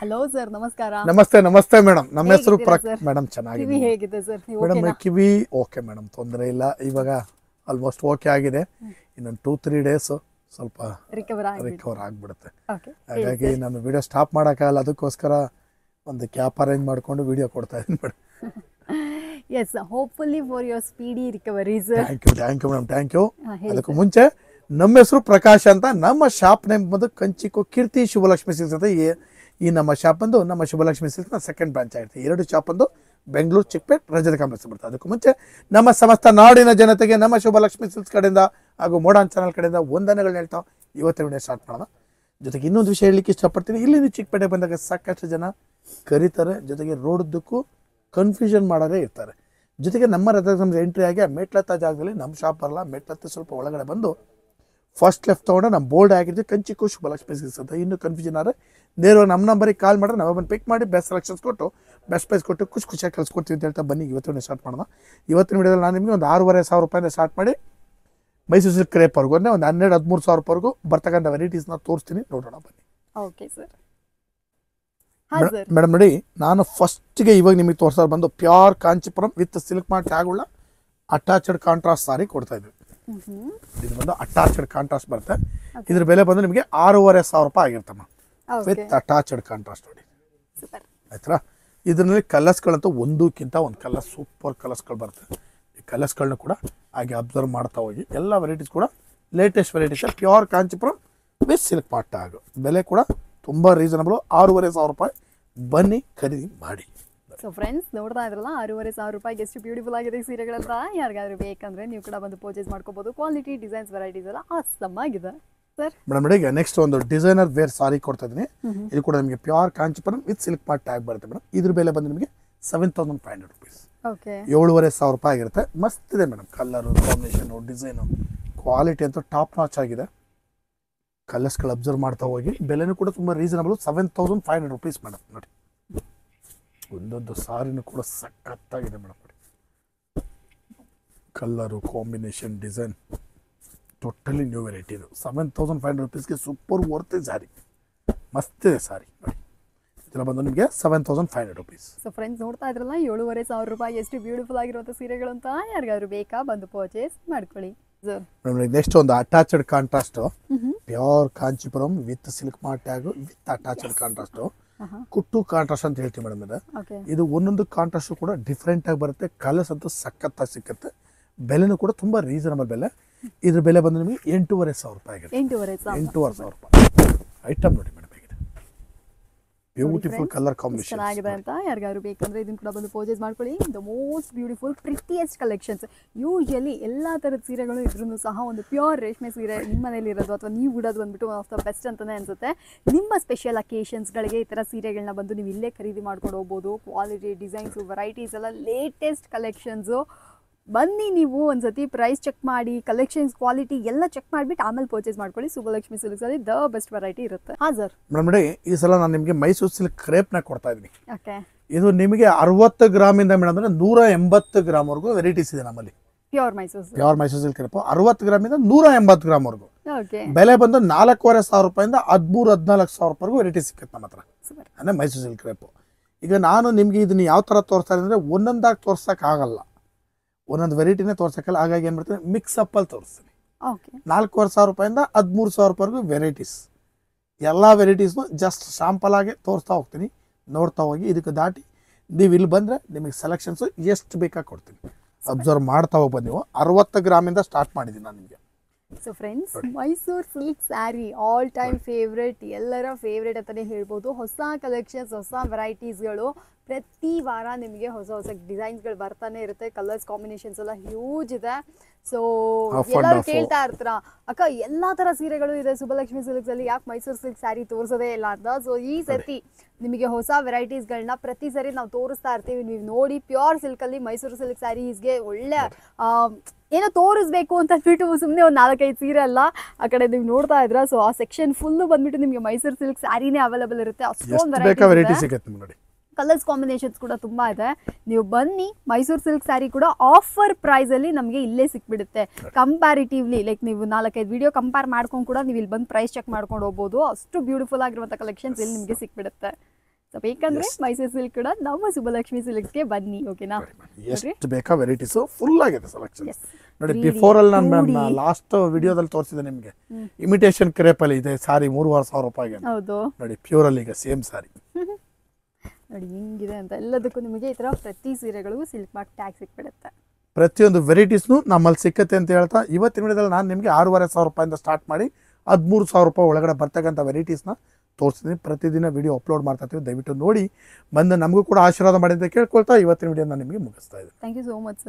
Hello sir, ನಮಸ್ಕಾರ. ನಮಸ್ತೆ ನಮಸ್ತೆ ಮೇಡಮ್. ನಮ್ಮ ಹೆಸರು ಮೇಡಮ್ ಕಿವಿ ಚೆನ್ನಾಗಿದೆ ಹೇಗಿದೆ ಸರ್? ಮೇಡಮ್. ಕಿವಿ ಓಕೆ ಮೇಡಮ್, ತೊಂದರೆ ಇಲ್ಲ. ಇವಾಗ ಆಲ್ಮೋಸ್ಟ್ ಓಕೆ ಆಗಿದೆ. ಇನ್ನೊಂದು 2-3 ಡೇಸ್ ಸ್ವಲ್ಪ ರಿಕವರ್ ಆಗ್ಬಿಡುತ್ತೆ. ಹಾಗಾಗಿ ನಾನು ವಿಡಿಯೋ ಸ್ಟಾಪ್ ಮಾಡೋಕ್ಕಾಗಲ್ಲ. ಅದಕ್ಕೋಸ್ಕರ ಒಂದು ಕ್ಯಾಪ್ ಅರೇಂಜ್ ಮಾಡ್ಕೊಂಡು ವಿಡಿಯೋ ಕೊಡ್ತಾ ಇದ್ದೀನಿ madam. Yes, hopefully for your speedy recovery sir. Thank you madam, thank you. ಅದಕ್ಕೂ ಮುಂಚೆ ನಮ್ಮ ಹೆಸರು ಪ್ರಕಾಶ್ ಅಂತ. ನಮ್ಮ ಶಾಪ್ ನೇಮ್ ಬಂದು ಕಂಚಿಕೋ ಕೀರ್ತಿ ಶುಭಲಕ್ಷ್ಮಿ ಸಿಲ್ಕ್ಸ್ ಅಂತ. ಈ ನಮ್ಮ ಶಾಪ್ ಬಂದು ನಮ್ಮ ಶುಭಲಕ್ಷ್ಮಿ ಸಿಲ್ಕ್ಸ್ನ ಸೆಕೆಂಡ್ ಬ್ರಾಂಚ್ ಆಗಿರುತ್ತೆ. 2 ಶಾಪ್ ಬಂದು ಬೆಂಗಳೂರು, ಚಿಕ್ಕಪೇಟ್, ರಜದ ಕಾಂಪ್ಲೆಕ್ಸ್ ಬರುತ್ತೆ. ಅದಕ್ಕೂ ಮುಂಚೆ ನಮ್ಮ ಸಮಸ್ತ ನಾಡಿನ ಜನತೆಗೆ ನಮ್ಮ ಶುಭಲಕ್ಷ್ಮಿ ಸಿಲ್ಕ್ಸ್ ಕಡೆಯಿಂದ ಹಾಗೂ ಮೋಡಾನ್ ಚಾನಲ್ ಕಡೆಯಿಂದ ವಂದನೆಗಳನ್ನ ಹೇಳ್ತಾ ಇವತ್ತಿನ ವಿಡಿಯೋ ಸ್ಟಾರ್ಟ್ ಮಾಡೋಣ. ಜೊತೆಗೆ ಇನ್ನೊಂದು ವಿಷಯ ಹೇಳಲಿಕ್ಕೆ ಇಷ್ಟಪಡ್ತೀನಿ. ಇಲ್ಲಿ ನೀವು ಚಿಕ್ಕಪೇಟೆ ಬಂದಾಗ ಸಾಕಷ್ಟು ಜನ ಕರೀತಾರೆ, ಜೊತೆಗೆ ರೋಡ್ದಕ್ಕೂ ಕನ್ಫ್ಯೂಷನ್ ಮಾಡೋದೇ ಇರ್ತಾರೆ. ಜೊತೆಗೆ ನಮ್ಮ ರಜದ ಎಂಟ್ರಿ ಆಗಿ ಮೆಟ್ಲತ್ತ ಜಾಗದಲ್ಲಿ ನಮ್ಮ ಶಾಪ್ ಬರಲ್ಲ, ಮೆಟ್ಲತ್ತ ಸ್ವಲ್ಪ ಒಳಗಡೆ ಬಂದು ಫಸ್ಟ್ ಲೆಫ್ಟ್ ತೊಗೊಂಡು ನಮ್ಮ ಬೋರ್ಡ್ ಆಗಿರ್ತೀವಿ ಕಂಚಿಕೋ ಶುಭಲಕ್ಷ್ಮಿ ಸಿಲ್ಕ್ಸ್ ಅಂತ. ಇನ್ನೂ ಕನ್ಫ್ಯೂಷನ್ ಆದರೆ ನೇರವಾಗಿ ನಮ್ಮ ನಂಬರಿಗೆ ಕಾಲ್ ಮಾಡಿದ್ರೆ ನಾವು ಬಂದು ಪಿಕ್ ಮಾಡಿ ಬೆಸ್ಟ್ ಸೆಲೆಕ್ಷನ್ಸ್ ಕೊಟ್ಟು ಬೆಸ್ಟ್ ಪ್ರೈಸ್ ಕೊಟ್ಟು ಖುಷಿಯಾಗಿ ಕಳ್ಸ್ಕೊಡ್ತೀವಿ ಅಂತ ಹೇಳ್ತಾ ಬನ್ನಿ ಇವತ್ತಿನ ಸ್ಟಾರ್ಟ್ ಮಾಡೋಣ. ಇವತ್ತಿನ ವಿಡಿಯೋದಲ್ಲಿ ನಾನು ನಿಮಗೆ ಒಂದು 6,500 ರೂಪಾಯಿಂದ ಸ್ಟಾರ್ಟ್ ಮಾಡಿ ಮೈಸೂರು ಸಿಲ್ಕ್ ಕ್ರೇಪ್ವರೆಗೂ ಅಂದರೆ ಒಂದು 12-13 ಸಾವಿರವರೆಗೂ ಬರ್ತಕ್ಕಂಥ ವೆರೈಟೀಸ್ನ ತೋರಿಸ್ತೀನಿ, ನೋಡೋಣ ಬನ್ನಿ. Okay sir. ಮೇಡಮ್ ನೋಡಿ, ನಾನು ಫಸ್ಟ್ಗೆ ಇವಾಗ ನಿಮಗೆ ತೋರಿಸೋದು ಬಂದು pure Kanchipuram with silk mart ಟ್ಯಾಗುಳ್ಳ ಅಟ್ಯಾಚ್ಡ್ ಕಾಂಟ್ರಾಸ್ಟ್ ಸಾರಿ ಕೊಡ್ತಾ ಇದ್ವಿ. ಇದು ಬಂದು ಅಟ್ಯಾಚ್ಡ್ ಕಾಂಟ್ರಾಸ್ಟ್ ಬರುತ್ತೆ. ಇದ್ರ ಬೆಲೆ ಬಂದು ನಿಮಗೆ 6,500 ರೂಪಾಯಿ ಆಗಿರ್ತಮ್ಮ ವಿತ್ ಅಟ್ಯಾಚ್ಡ್ ಕಾಂಟ್ರಾಸ್ಟ್. ನೋಡಿ ಆಯ್ತಾ. ಇದರಲ್ಲಿ ಕಲರ್ಸ್ಗಳಂತೂ ಒಂದಕ್ಕಿಂತ ಒಂದು ಕಲರ್ ಸೂಪರ್ ಕಲರ್ಸ್ಗಳು ಬರುತ್ತೆ. ಈ ಕಲರ್ಸ್ಗಳನ್ನ ಕೂಡ ಹಾಗೆ ಅಬ್ಸರ್ವ್ ಮಾಡ್ತಾ ಹೋಗಿ. ಎಲ್ಲ ವೆರೈಟೀಸ್ ಕೂಡ latest varieties pure Kanchipuram with silk mart tag. ಬೆಲೆ ಕೂಡ ತುಂಬ ರೀಸನಬಲ್, 6,500 ರೂಪಾಯಿ. ಬನ್ನಿ ಖರೀದಿ ಮಾಡಿ. ಸೊ ಫ್ರೆಂಡ್ಸ್, ನೋಡ್ತಾ ಇದ್ರಲ್ಲ 6,500 ರೂಪಾಯಿಗೆ ಎಷ್ಟು ಬ್ಯೂಟಿಫುಲ್ ಆಗಿದೆ ಸೀರೆಗಳಂತ. ಯಾರಿಗಾದ್ರೂ ಬೇಕಂದ್ರೆ ನೀವು ಕೂಡ ಬಂದು ಪರ್ಚೇಸ್ ಮಾಡ್ಕೋಬಹುದು. ಕ್ವಾಲಿಟಿ, ಡಿಸೈನ್ಸ್, ವೆರೈಟೀಸ್ ಎಲ್ಲ ಆಸಮ್ ಆಗಿದೆ ಸರ್. ಮೇಡಮ್ ನೋಡಿ, ಈಗ ನೆಕ್ಸ್ಟ್ ಒಂದು ಡಿಸೈನರ್ ವೇರ್ ಸಾರಿ ಕೊಡ್ತಾ ಇದ್ದೀನಿ. ಇದು ಕೂಡ ನಿಮಗೆ pure Kanchipuram with silk mart tag ಬರುತ್ತೆ ಮೇಡಮ್. ಇದ್ರ ಬೆಲೆ ಬಂದು ನಿಮಗೆ 7,500 ರುಪೀಸ್. 7,500 ರೂಪಾಯಿ ಆಗಿರುತ್ತೆ. ಮಸ್ತ್ ಇದೆ madam. Colour, combination, design, quality ಅಂತೂ ಟಾಪ್ ನಾಚ್ ಆಗಿದೆ. ಕಲರ್ಸ್ಗಳು ಅಬ್ಸರ್ವ್ ಮಾಡ್ತಾ ಹೋಗಿ. ಬೆಲೆನೂ ಕೂಡ ತುಂಬ ರೀಸನಬಲ್, 7,500 ರುಪೀಸ್ ಮೇಡಮ್. ನೋಡಿ ಒಂದೊಂದು ಸಾರಿನೂ ಕೂಡ ಸಖತ್ತಾಗಿದೆ ಮೇಡಮ್. ನೋಡಿ colour, combination, design totally new variety. ಇದು 7,500 ರುಪೀಸ್ಗೆ ಸೂಪರ್ ವರ್ತ್ ಸಾರಿ. ಮಸ್ತ್ ಇದೆ ಸಾರಿ. ನೋಡಿ ಇದೆಲ್ಲ ಬಂದು ನಿಮಗೆ 7,500 ರುಪೀಸ್. ಸೊ ಫ್ರೆಂಡ್ಸ್, ನೋಡ್ತಾ ಇದ್ರಲ್ಲ 7,500 ರೂಪಾಯಿ ಎಷ್ಟು ಬ್ಯೂಟಿಫುಲ್ ಆಗಿರುವಂಥ ಸೀರೆಗಳು ಅಂತ. ಯಾರಿಗಾದ್ರೂ ಬೇಕಾ ಬಂದು ಪರ್ಚೇಸ್ ಮಾಡ್ಕೊಳ್ಳಿ. ನೆಕ್ಸ್ಟ್ ಒಂದು attached contrast pure Kanchipuram with silk mart tag with attached contrast ಕುಟ್ಟು ಕಾಂಟ್ರಾಸ್ಟ್ ಅಂತ ಹೇಳ್ತೀವಿ ಮೇಡಮ್. ಇದು ಒಂದೊಂದು ಕಾಂಟ್ರಾಸ್ಟ್ ಕೂಡ ಡಿಫ್ರೆಂಟ್ ಆಗಿ ಬರುತ್ತೆ. ಕಲರ್ಸ್ ಅಂತೂ ಸಖತ್ತಾಗಿ ಸಿಕ್ಕುತ್ತೆ. ಬೆಲೆನೂ ಕೂಡ ತುಂಬಾ ರೀಸನಬಲ್ ಬೆಲೆ. ಇದ್ರ ಬೆಲೆ ಬಂದು ನಿಮಗೆ 8,500 ರೂಪಾಯಿ ಆಗುತ್ತೆ. 8,500 ರೂಪಾಯಿ ಐಟಮ್. ನೋಡಿ ಮೇಡಮ್, ಹೇಗಿದೆ ಬ್ಯೂಟಿಫುಲ್ ಕಲರ್ ಕಾಂಬಿನೇಷನ್ ಚೆನ್ನಾಗಿದೆ ಅಂತ. ಯಾರಿಗಾದ್ರು ಬೇಕಂದ್ರೆ ಇದನ್ನ ಕೂಡ ಬಂದು ಪರ್ಚೇಸ್ ಮಾಡ್ಕೊಳ್ಳಿ. The most beautiful prettiest collections. Usually ಎಲ್ಲ ಥರದ ಸೀರೆಗಳು ಇದ್ರೂ ಸಹ ಒಂದು ಪ್ಯೂರ್ ರೇಷ್ಮೆ ಸೀರೆ ನಿಮ್ಮ ಮನೇಲಿ ಇರೋದು ಅಥವಾ ನೀವು ಉಡೋದು ಬಂದ್ಬಿಟ್ಟು ಒನ್ ಆಫ್ ದ ಬೆಸ್ಟ್ ಅಂತಲೇ ಅನಿಸುತ್ತೆ. ನಿಮ್ಮ ಸ್ಪೆಷಲ್ ಅಕೇಷನ್ಸ್ಗಳಿಗೆ ಈ ಥರ ಸೀರೆಗಳನ್ನ ಬಂದು ನೀವು ಇಲ್ಲೇ ಖರೀದಿ ಮಾಡ್ಕೊಂಡು ಹೋಗ್ಬೋದು. ಕ್ವಾಲಿಟಿ, ಡಿಸೈನ್ಸು, ವೆರೈಟೀಸ್ ಎಲ್ಲ ಲೇಟೆಸ್ಟ್ ಕಲೆಕ್ಷನ್ಸು. ಬನ್ನಿ ನೀವು ಒಂದ್ಸತಿ ಪ್ರೈಸ್ ಚೆಕ್ ಮಾಡಿ, ಕಲೆಕ್ಷನ್ಸ್, ಕ್ವಾಲಿಟಿ ಎಲ್ಲ ಚೆಕ್ ಮಾಡಿಬಿಟ್ಟು ಆಮೇಲೆ ಪರ್ಚೇಸ್ ಮಾಡ್ಕೊಳ್ಳಿ. ಶುಭಲಕ್ಷ್ಮಿ ಸಿಲ್ಕ್ಸ್ ಅಲ್ಲಿ ದ ಬೆಸ್ಟ್ ವೆರೈಟಿ ಇರುತ್ತೆ. ಹಾಂ ಸರ್. ಮೇಡಮ್ ನೋಡಿ, ಈ ಸಲ ನಾನು ನಿಮಗೆ ಮೈಸೂರು ಸಿಲ್ಕ್ ಕ್ರೇಪ್ನ ಕೊಡ್ತಾ ಇದ್ದೀನಿ. ಓಕೆ. ಇದು ನಿಮಗೆ 60 ಗ್ರಾಮಿಂದ ಮೇಡಮ್ ಅಂದರೆ 180 ಗ್ರಾಮ್ವರೆಗೂ ವೆರೈಟೀಸ್ ಇದೆ ನಮ್ಮಲ್ಲಿ. Pure Mysuru silk crepe 60 ಗ್ರಾಮಿಂದ 180 ಗ್ರಾಮ್ವರೆಗೂ. ಬೆಲೆ ಬಂದು 4,500 ರೂಪಾಯಿಂದ 13,000-14,000 ರೂಪಾಯಿಗೂ ವೆರೈಟಿ ಸಿಕ್ಕುತ್ತೆ ನಮ್ಮ ಹತ್ರ. ಅಂದರೆ ಮೈಸೂರು ಸಿಲ್ಕ್ ಕ್ರೇಪ್. ಈಗ ನಾನು ನಿಮಗೆ ಇದನ್ನ ಯಾವ ಥರ ತೋರಿಸ್ತಾ ಇದ್ದೀನಿ ಅಂದರೆ ಒಂದೊಂದಾಗಿ ತೋರ್ಸೋಕ್ಕಾಗಲ್ಲ, ಒಂದೊಂದು ವೆರೈಟಿನೇ ತೋರ್ಸೋಕ್ಕಲ್ಲ. ಹಾಗಾಗಿ ಏನು ಮಾಡ್ತೀನಿ, ಮಿಕ್ಸಪ್ಪಲ್ಲಿ ತೋರಿಸ್ತೀನಿ. 4,500 ರೂಪಾಯಿಂದ 13,000 ರೂಪಾಯಿಗೂ ವೆರೈಟೀಸ್. ಎಲ್ಲ ವೆರೈಟೀಸ್ನು ಜಸ್ಟ್ ಶಾಂಪಲ್ ಆಗಿ ತೋರಿಸ್ತಾ ಹೋಗ್ತೀನಿ, ನೋಡ್ತಾ ಹೋಗಿ. ಇದಕ್ಕೆ ದಾಟಿ ನೀವು ಇಲ್ಲಿ ಬಂದರೆ ನಿಮಗೆ ಸೆಲೆಕ್ಷನ್ಸು ಎಷ್ಟು ಬೇಕಾಗಿ ಕೊಡ್ತೀನಿ. ಅಬ್ಸರ್ವ್ ಮಾಡ್ತಾ ಹೋಗ್ಬೋದು ನೀವು. 60 ಗ್ರಾಮಿಂದ ಸ್ಟಾರ್ಟ್ ಮಾಡಿದ್ದೀನಿ ನಾನು ನಿಮಗೆ. So friends, Mysuru silk sari all time favourite, ಎಲ್ಲರ ಫೇವ್ರೆಟ್ ಅಂತಲೇ ಹೇಳ್ಬೋದು. ಹೊಸ ಕಲೆಕ್ಷನ್ಸ್, ಹೊಸ ವೆರೈಟೀಸ್ಗಳು ಪ್ರತಿ ವಾರ ನಿಮಗೆ ಹೊಸ ಹೊಸ ಡಿಸೈನ್ಸ್ಗಳು ಬರ್ತಾನೆ ಇರುತ್ತೆ. ಕಲರ್ಸ್ ಕಾಂಬಿನೇಷನ್ಸ್ ಎಲ್ಲ ಹ್ಯೂಜ್ ಇದೆ. ಸೊ ಎಲ್ಲರೂ ಕೇಳ್ತಾ ಇರ್ತೀರಾ, ಅಕ್ಕ ಎಲ್ಲ ಥರ ಸೀರೆಗಳು ಇದೆ ಶುಭಲಕ್ಷ್ಮಿ ಸಿಲ್ಕ್ಸ್ ಅಲ್ಲಿ, ಯಾಕೆ ಮೈಸೂರು ಸಿಲ್ಕ್ ಸ್ಯಾರಿ ತೋರಿಸೋದೇ ಇಲ್ಲ ಅಂತ. ಸೊ ಈ ಸತಿ ನಿಮಗೆ ಹೊಸ ವೆರೈಟೀಸ್ಗಳನ್ನ ಪ್ರತಿ ಸರಿ ನಾವು ತೋರಿಸ್ತಾ ಇರ್ತೀವಿ. ನೀವು ನೋಡಿ, ಪ್ಯೂರ್ ಸಿಲ್ಕಲ್ಲಿ ಮೈಸೂರು ಸಿಲ್ಕ್ ಸ್ಯಾರೀಸ್ಗೆ ಒಳ್ಳೆ ಏನೋ ತೋರಿಸ್ಬೇಕು ಅಂತ ಅಂದ್ಬಿಟ್ಟು ಸುಮ್ಮನೆ ಒಂದು 4-5 ಸೀರೆ ಅಲ್ಲ, ಆ ಕಡೆ ನೀವು ನೋಡ್ತಾ ಇದ್ರ. ಸೊ ಆ ಸೆಕ್ಷನ್ ಫುಲ್ಲು ಬಂದ್ಬಿಟ್ಟು ನಿಮಗೆ ಮೈಸೂರು ಸಿಲ್ಕ್ ಸ್ಯಾರಿನೇ ಅವೈಲೇಬಲ್ ಇರುತ್ತೆ. ಅಷ್ಟೊಂದು ವೆರೈಟಿ ಸಿಗುತ್ತೆ. ಕಲರ್ಸ್ ಕಾಂಬಿನೇಷನ್ಸ್ ಕೂಡ ತುಂಬ ಇದೆ. ನೀವು ಬನ್ನಿ, ಮೈಸೂರು ಸಿಲ್ಕ್ ಸ್ಯಾರಿ ಕೂಡ ಆಫರ್ ಪ್ರೈಸಲ್ಲಿ ನಮಗೆ ಇಲ್ಲೇ ಸಿಕ್ಬಿಡುತ್ತೆ. ಕಂಪ್ಯಾರಿಟಿವ್ಲಿ ಲೈಕ್ ನೀವು 4-5 ವಿಡಿಯೋ ಕಂಪೇರ್ ಮಾಡ್ಕೊಂಡು ಕೂಡ ನೀವು ಇಲ್ಲಿ ಬಂದು ಪ್ರೈಸ್ ಚೆಕ್ ಮಾಡ್ಕೊಂಡು ಹೋಗ್ಬೋದು. ಅಷ್ಟು ಬ್ಯೂಟಿಫುಲ್ ಆಗಿರುವಂಥ ಕಲೆಕ್ಷನ್ಸ್ ಇಲ್ಲಿ ನಿಮಗೆ ಸಿಕ್ಬಿಡುತ್ತೆ. ಬೇಕಂದ್ರೆ ಮೈಸೂರು ಸಿಲ್ಕ್ ಕೂಡ ನಮ್ಮ ಸುಬ್ಬಲಕ್ಷ್ಮಿ ಸಿಲ್ಕ್ಸ್ಗೆ ಬನ್ನಿ. ಓಕೆನಾ? ಎಷ್ಟು ಬೇಕಾ ವೆರೈಟೀಸ್ ಫುಲ್ ಆಗಿದೆ ಸೆಲೆಕ್ಷನ್. ಎಸ್ ನೋಡಿ ಬಿಫೋರ್ ಅಲ್ಲಿ ನಾನು ಲಾಸ್ಟ್ ವಿಡಿಯೋದಲ್ಲಿ ತೋರಿಸಿದೆ ನಿಮಗೆ, ಇಮಿಟೇಷನ್ ಕ್ರೇಪ್ ಅಲ್ಲಿ ಇದೆ ಸಾರಿ 3,500 ರೂಪಾಯಿಗೆ. ಹೌದು ನೋಡಿ ಪ್ಯೂರ್ ಅಲ್ಲಿ ಈಗ ಸೇಮ್ ಸಾರಿ ನೋಡಿ ಹೆಂಗಿದೆ ಅಂತ. ಎಲ್ಲದಕ್ಕೂ ನಿಮಗೆ ಈ ತರ ಪ್ರತಿ ಸೀರೆಗಳಿಗೂ ಸಿಲ್ಕ್ ಮಾರ್ಕ್ ಟ್ಯಾಗ್ ಸಿಕ್ಬಿಡುತ್ತೆ. ಪ್ರತಿಯೊಂದು ವೆರೈಟೀಸ್ನು ನಮ್ಮಲ್ಲಿ ಸಿಕ್ಕತ್ತೆ ಅಂತ ಹೇಳ್ತಾ ಇವತ್ತಿನ ವಿಡಿಯೋದಲ್ಲಿ ನಾನು ನಿಮಗೆ 6,500 ರೂಪಾಯಿಂದ ಸ್ಟಾರ್ಟ್ ಮಾಡಿ 13,000 ರೂಪಾಯಿ ಒಳಗಡೆ ಬರ್ತಕ್ಕಂಥ ವೆರೈಟೀಸ್ನ ತೋರಿಸ್ತೀನಿ. ಪ್ರತಿದಿನ ವಿಡಿಯೋ ಅಪ್ಲೋಡ್ ಮಾಡ್ತಾ ಇರ್ತೀವಿ, ದಯವಿಟ್ಟು ನೋಡಿ ಬಂದು ನಮಗೂ ಕೂಡ ಆಶೀರ್ವಾದ ಮಾಡಿ ಅಂತ ಕೇಳ್ಕೊಳ್ತಾ ಇವತ್ತಿನ ವಿಡಿಯೋ ನಾನು ನಿಮಗೆ ಮುಗಿಸ್ತಾ ಇದ್ದೀನಿ. Thank you so much sir.